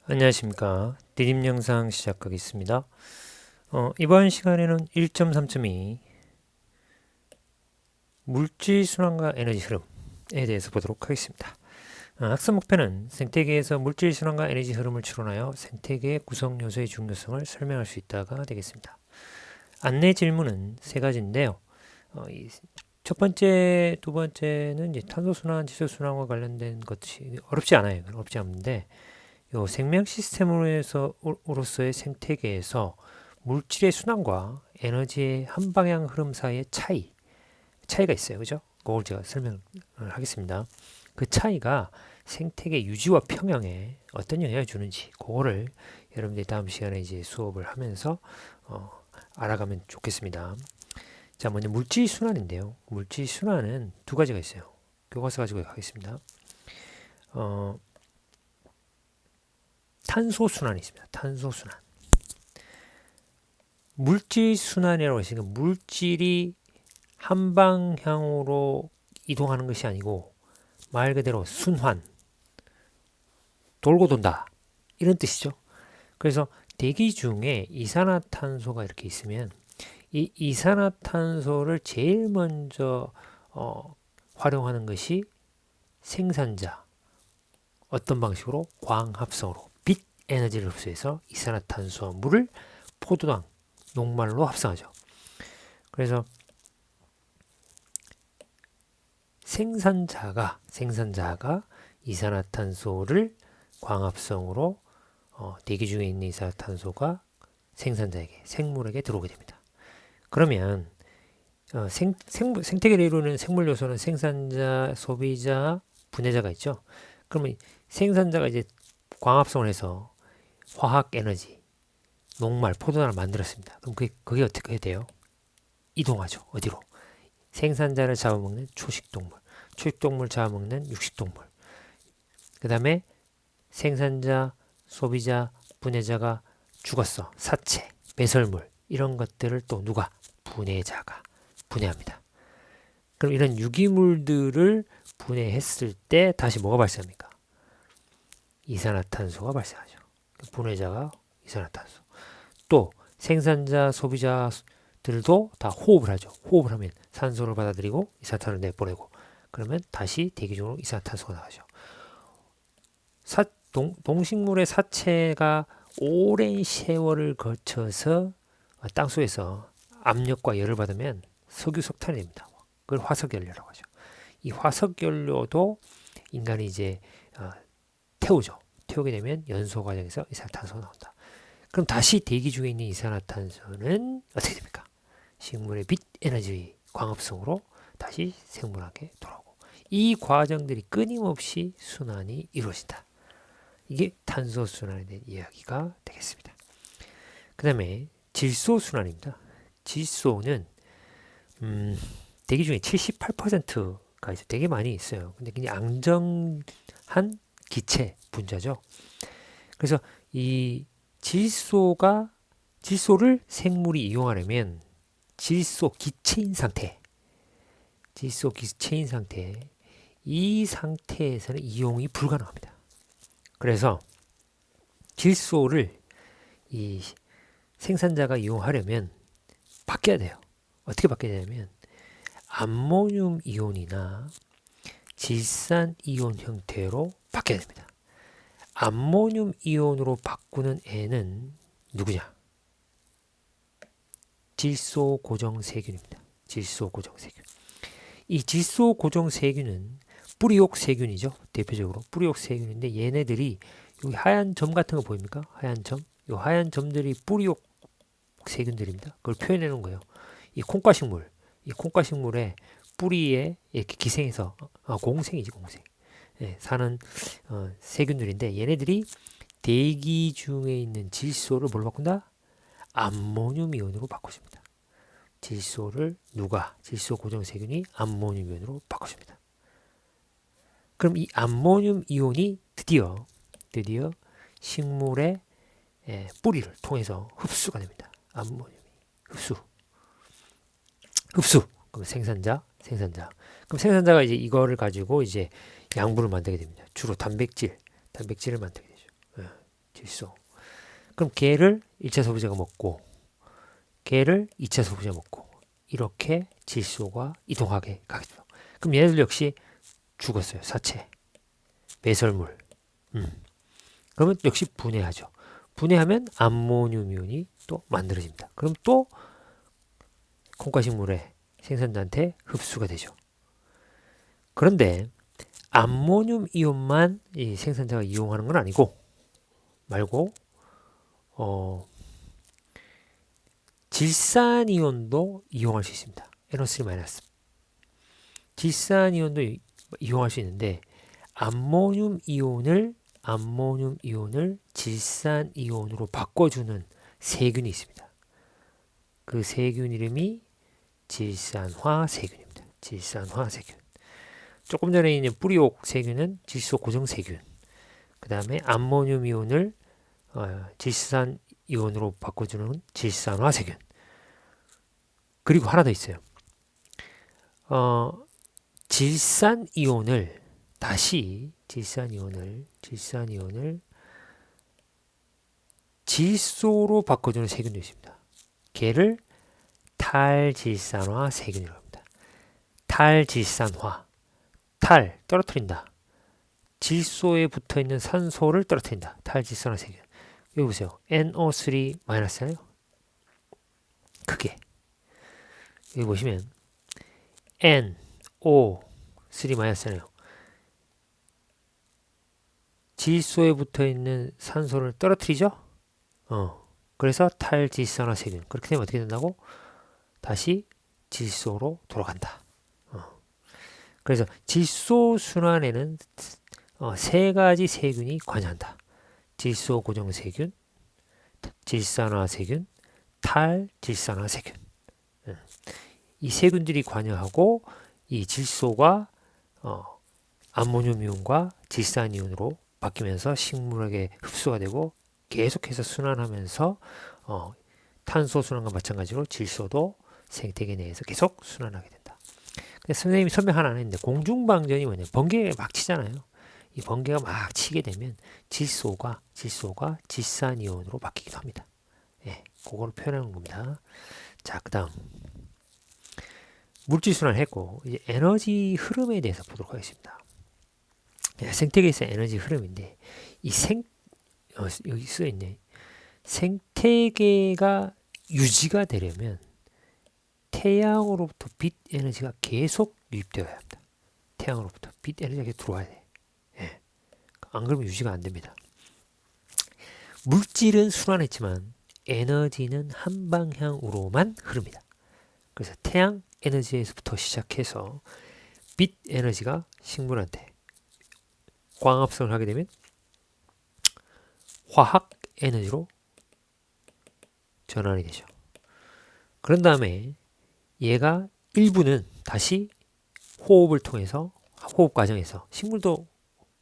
안녕하십니까. 디딤 영상 시작하겠습니다. 이번 시간에는 1.3.2 물질 순환과 에너지 흐름에 대해서 보도록 하겠습니다. 학습 목표는 생태계에서 물질 순환과 에너지 흐름을 추론하여 생태계의 구성 요소의 중요성을 설명할 수 있다가 되겠습니다. 안내 질문은 세 가지인데요. 첫 번째, 두 번째는 이제 탄소 순환, 지수 순환과 관련된 것이 어렵지 않아요. 어렵지 않은데 요 생명 시스템으로서의 생태계에서 물질의 순환과 에너지의 한 방향 흐름 사이의 차이가 있어요. 그죠? 그걸 제가 설명을 하겠습니다. 그 차이가 생태계 유지와 평형에 어떤 영향을 주는지 그거를 여러분들이 다음 시간에 이제 수업을 하면서 알아가면 좋겠습니다. 자, 먼저 물질 순환인데요. 물질 순환은 두 가지가 있어요. 교과서 가지고 가겠습니다. 탄소 순환이 있습니다. 탄소 순환. 물질 순환이라고 하시면 물질이 한 방향으로 이동하는 것이 아니고 말 그대로 순환, 돌고 돈다 이런 뜻이죠. 그래서 대기 중에 이산화탄소가 이렇게 있으면 이 이산화탄소를 제일 먼저 활용하는 것이 생산자. 어떤 방식으로? 광합성으로 빛 에너지를 흡수해서 이산화탄소와 물을 포도당, 녹말로 합성하죠. 그래서 생산자가 이산화탄소를 광합성으로 대기 중에 있는 이산화탄소가 생산자에게, 생물에게 들어오게 됩니다. 그러면 생태계를 이루는 생물 요소는 생산자, 소비자, 분해자가 있죠. 그러면 생산자가 이제 광합성을 해서 화학 에너지, 녹말, 포도당을 만들었습니다. 그럼 그게 어떻게 돼요? 이동하죠. 어디로? 생산자를 잡아먹는 초식동물, 초식동물 잡아먹는 육식동물. 그 다음에 생산자, 소비자, 분해자가 죽었어. 사체, 배설물 이런 것들을 또 누가? 분해자가 분해합니다. 그럼 이런 유기물들을 분해했을 때 다시 뭐가 발생합니까? 이산화탄소가 발생하죠. 분해자가 이산화탄소. 또 생산자, 소비자들도 다 호흡을 하죠. 호흡을 하면 산소를 받아들이고 이산화탄소를 내보내고 그러면 다시 대기 중으로 이산화탄소가 나가죠. 동식물의 사체가 오랜 세월을 거쳐서 땅속에서 압력과 열을 받으면 석유석탄이 됩니다. 그걸 화석연료라고 하죠. 이 화석연료도 인간이 이제 태우죠. 태우게 되면 연소 과정에서 이산화탄소가 나온다. 그럼 다시 대기 중에 있는 이산화탄소는 어떻게 됩니까? 식물의 빛 에너지 광합성으로 다시 생물학에 돌아오고 이 과정들이 끊임없이 순환이 이루어진다. 이게 탄소 순환에 대한 이야기가 되겠습니다. 그 다음에 질소 순환입니다. 질소는 대기 중에 78%가 있어요. 되게 많이 있어요. 근데 그냥 앙정한 기체 분자죠. 그래서 이 질소를 생물이 이용하려면 질소 기체인 상태, 이 상태에서는 이용이 불가능합니다. 그래서 질소를 이 생산자가 이용하려면 바뀌어야 돼요. 어떻게 바뀌어야 되냐면 암모늄 이온이나 질산 이온 형태로 바뀌어야 됩니다. 암모늄 이온으로 바꾸는 애는 누구냐? 질소 고정 세균입니다. 질소 고정 세균. 이 질소 고정 세균은 뿌리옥 세균이죠. 대표적으로 뿌리옥 세균인데 얘네들이 여기 하얀 점 같은 거 보입니까? 하얀 점. 이 하얀 점들이 뿌리옥 세균들입니다. 그걸 표현해 놓은 거예요. 이 콩가식물의 뿌리에 이렇게 기생해서 공생. 예, 사는 세균들인데 얘네들이 대기 중에 있는 질소를 뭘로 바꾼다? 암모늄 이온으로 바꿔줍니다. 질소를 질소 고정 세균이 암모늄 이온으로 바꿔줍니다. 그럼 이 암모늄 이온이 드디어 식물의 뿌리를 통해서 흡수가 됩니다. 암모늄이 흡수. 그럼 생산자. 그럼 생산자가 이제 이거를 가지고 이제 양분을 만들게 됩니다. 주로 단백질을 만들게 되죠. 질소. 그럼 걔를 1차 소비자가 먹고 걔를 2차 소비자 먹고 이렇게 질소가 이동하게 가겠죠. 그럼 얘네들 역시 죽었어요. 사체, 배설물. 그러면 역시 분해하죠. 분해하면 암모늄 이온이 또 만들어집니다. 그럼 또 콩가식물의 생산자한테 흡수가 되죠. 그런데 암모늄 이온만 이 생산자가 이용하는 건 아니고 말고 질산 이온도 이용할 수 있습니다. NO3-. 질산 이온도 이용할 수 있는데 암모늄 이온을 질산 이온으로 바꿔주는 세균이 있습니다. 그 세균 이름이 질산화 세균입니다. 질산화 세균. 조금 전에 있는 뿌리옥 세균은 질소 고정 세균. 그 다음에 암모늄 이온을 질산 이온으로 바꿔주는 질산화 세균. 그리고 하나 더 있어요. 질산 이온을 질소로 바꿔주는 세균도 있습니다. 걔를 탈질산화 세균이라고 합니다. 탈질산화. 탈, 떨어뜨린다. 질소에 붙어있는 산소를 떨어뜨린다. 탈질산화 세균. 여기 보세요. NO3-잖아요. 크게. 여기 보시면 NO3-잖아요. 질소에 붙어있는 산소를 떨어뜨리죠? 그래서 탈질산화 세균. 그렇게 되면 어떻게 된다고? 다시 질소로 돌아간다. 그래서 질소 순환에는 세 가지 세균이 관여한다. 질소 고정 세균, 질산화 세균, 탈질산화 세균. 이 세균들이 관여하고 이 질소가 암모늄 이온과 질산 이온으로 바뀌면서 식물에게 흡수가 되고 계속해서 순환하면서 탄소 순환과 마찬가지로 질소도 생태계 내에서 계속 순환하게 된다. 근데 선생님이 설명 하나 안 했는데 공중방전이 뭐냐? 번개가 막 치잖아요. 이 번개가 막 치게 되면 질소가 질산 이온으로 바뀌기도 합니다. 예, 그거를 표현하는 겁니다. 자, 그다음 물질 순환했고 이제 에너지 흐름에 대해서 보도록 하겠습니다. 생태계에서 에너지 흐름인데 여기 써 있네. 생태계가 유지가 되려면 태양으로부터 빛 에너지가 계속 유입되어야 합니다. 태양으로부터 빛 에너지가 계속 들어와야 돼. 예. 안 그러면 유지가 안 됩니다. 물질은 순환했지만 에너지는 한 방향으로만 흐릅니다. 그래서 태양 에너지에서부터 시작해서 빛 에너지가 식물한테 광합성을 하게 되면 화학 에너지로 전환이 되죠. 그런 다음에 얘가 일부는 다시 호흡을 통해서 호흡 과정에서 식물도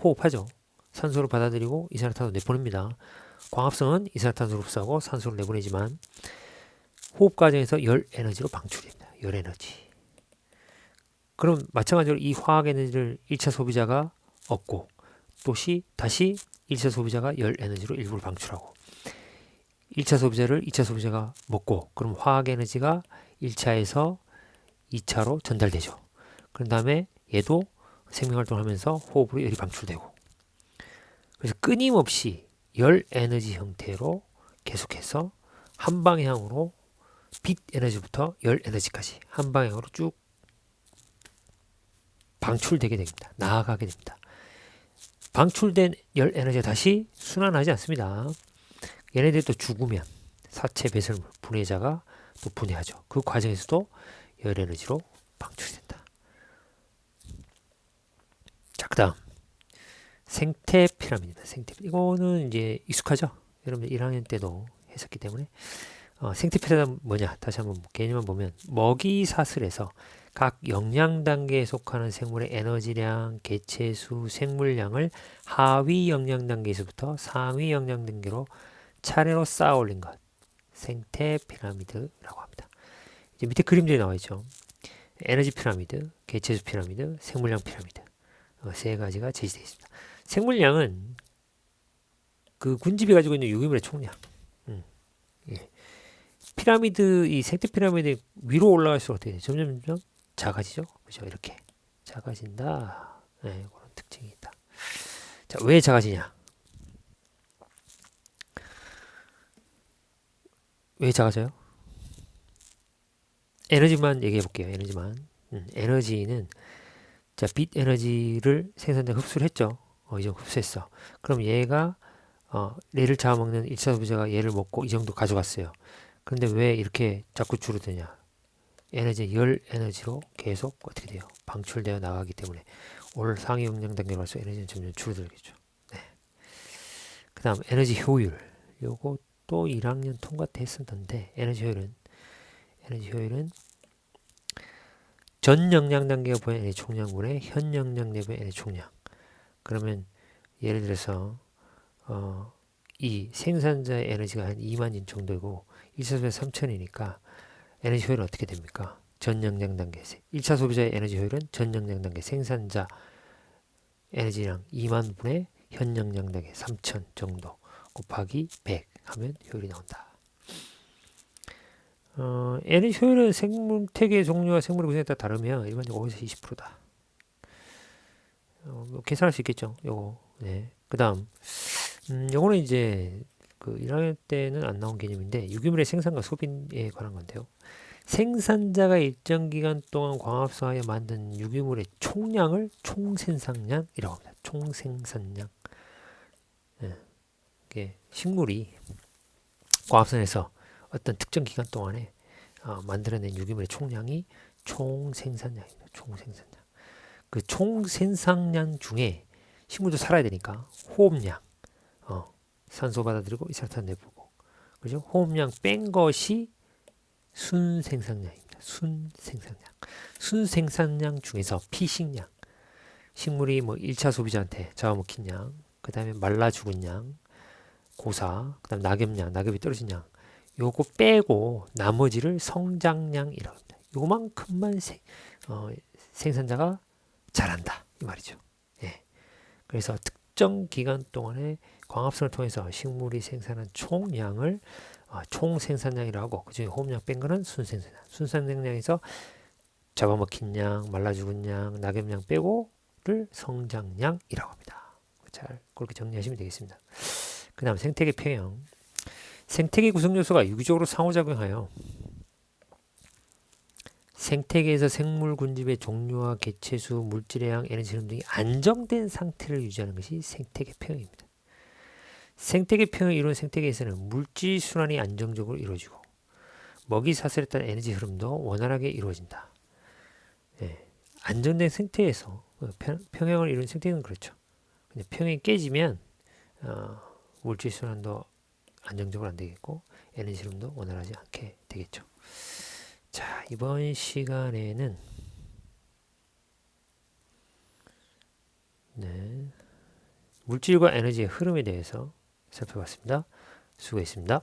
호흡하죠. 산소를 받아들이고 이산화탄소 내보냅니다. 광합성은 이산화탄소를 흡수하고 산소를 내보내지만 호흡 과정에서 열 에너지로 방출됩니다. 열 에너지. 그럼 마찬가지로 이 화학 에너지를 1차 소비자가 얻고 다시 1차 소비자가 열 에너지로 일부를 방출하고 1차 소비자를 2차 소비자가 먹고 그럼 화학 에너지가 1차에서 2차로 전달되죠. 그런 다음에 얘도 생명활동을 하면서 호흡으로 열이 방출되고 그래서 끊임없이 열 에너지 형태로 계속해서 한 방향으로 빛 에너지부터 열 에너지까지 한 방향으로 쭉 방출되게 됩니다. 나아가게 됩니다. 방출된 열 에너지가 다시 순환하지 않습니다. 얘네들이 또 죽으면 사체 배설물 분해자가 또 분해하죠. 그 과정에서도 열 에너지로 방출된다. 자, 그다음 생태 피라미드입니다. 생태 이거는 이제 익숙하죠. 여러분들 1학년 때도 했었기 때문에 생태 피라미드 뭐냐? 다시 한번 개념을 보면 먹이 사슬에서 각 영양 단계에 속하는 생물의 에너지량, 개체수, 생물량을 하위 영양 단계에서부터 상위 영양 단계로 차례로 쌓아 올린 것. 생태 피라미드라고 합니다. 이제 밑에 그림들이 나와 있죠. 에너지 피라미드, 개체수 피라미드, 생물량 피라미드. 세 가지가 제시되어 있습니다. 생물량은 그 군집이 가지고 있는 유기물의 총량. 예. 피라미드 이 생태 피라미드 위로 올라갈수록 어떻게 돼요? 점점 작아지죠. 그죠? 이렇게 작아진다. 네, 그런 특징이 있다. 자, 왜 작아지냐? 왜 작아져요? 에너지만 얘기해 볼게요. 에너지만. 에너지는 자, 빛 에너지를 생산자 흡수를 했죠. 이 정도 흡수했어. 그럼 얘가 얘를 잡아먹는 1차 소비자가 얘를 먹고 이 정도 가져갔어요. 그런데 왜 이렇게 자꾸 줄어드냐? 에너지, 열 에너지로 계속 어떻게 돼요? 방출되어 나가기 때문에 올 상위 용량 단계로 갈수록 에너지는 점점 줄어들겠죠. 네. 그 다음 에너지 효율. 요것도 1학년 통과 됐었는데 에너지 효율은 전 영양 단계가 보인 에너지 총량분의 현 영양 내부의 에너지 총량. 그러면 예를 들어서 이 생산자의 에너지가 한 2만인 정도고 1차 소비자 3천이니까 에너지 효율은 어떻게 됩니까? 전 영양 단계 1차 소비자의 에너지 효율은 전 영양 단계 생산자 에너지량 2만 분의 현 영양 단계 3천 정도 곱하기 100 하면 효율이 나온다. 에너지 효율은 생태계 종류와 생물의 구성에 따라 다르며 일반적으로 5에서 20%다. 뭐 계산할 수 있겠죠. 요거. 네. 그 다음 요거는 이제 그 1학년 때는 안 나온 개념인데 유기물의 생산과 소비에 관한 건데요. 생산자가 일정 기간 동안 광합성하여 만든 유기물의 총량을 총생산량이라고 합니다. 총생산량. 네. 이게 식물이 광합성해서 어떤 특정 기간 동안에 만들어낸 유기물의 총량이 총생산량입니다. 총생산량. 그 총생산량 중에 식물도 살아야 되니까 호흡량, 산소 받아들이고 이산화탄 내보고, 그죠? 호흡량 뺀 것이 순생산량입니다. 순생산량. 순생산량 중에서 피식량, 식물이 뭐 1차 소비자한테 잡아먹힌 양, 그 다음에 말라 죽은 양, 고사, 그 다음 낙엽량, 낙엽이 떨어진 양, 요거 빼고 나머지를 성장량이라고 합니다. 요만큼만 생산자가 잘한다 이 말이죠. 예. 그래서 특정 기간 동안에 광합성을 통해서 식물이 생산한 총량을 총생산량이라고 하고 그중에 호흡량 뺀 거는 순생산량. 순생산량에서 잡아먹힌 양, 말라 죽은 양, 낙엽량 빼고를 성장량이라고 합니다. 잘 그렇게 정리하시면 되겠습니다. 그 다음 생태계 평형. 생태계 구성 요소가 유기적으로 상호작용하여 생태계에서 생물 군집의 종류와 개체수, 물질의 양, 에너지 흐름 등이 안정된 상태를 유지하는 것이 생태계 평형입니다. 생태계 평형을 이루는 생태계에서는 물질 순환이 안정적으로 이루어지고 먹이 사슬에 따른 에너지 흐름도 원활하게 이루어진다. 네. 안정된 생태에서 평형을 이루는 생태계는 그렇죠. 근데 평형이 깨지면 물질 순환도 안정적으로 안 되겠고 에너지 흐름도 원활하지 않게 되겠죠. 자, 이번 시간에는 물질과 에너지의 흐름에 대해서 살펴봤습니다. 수고했습니다.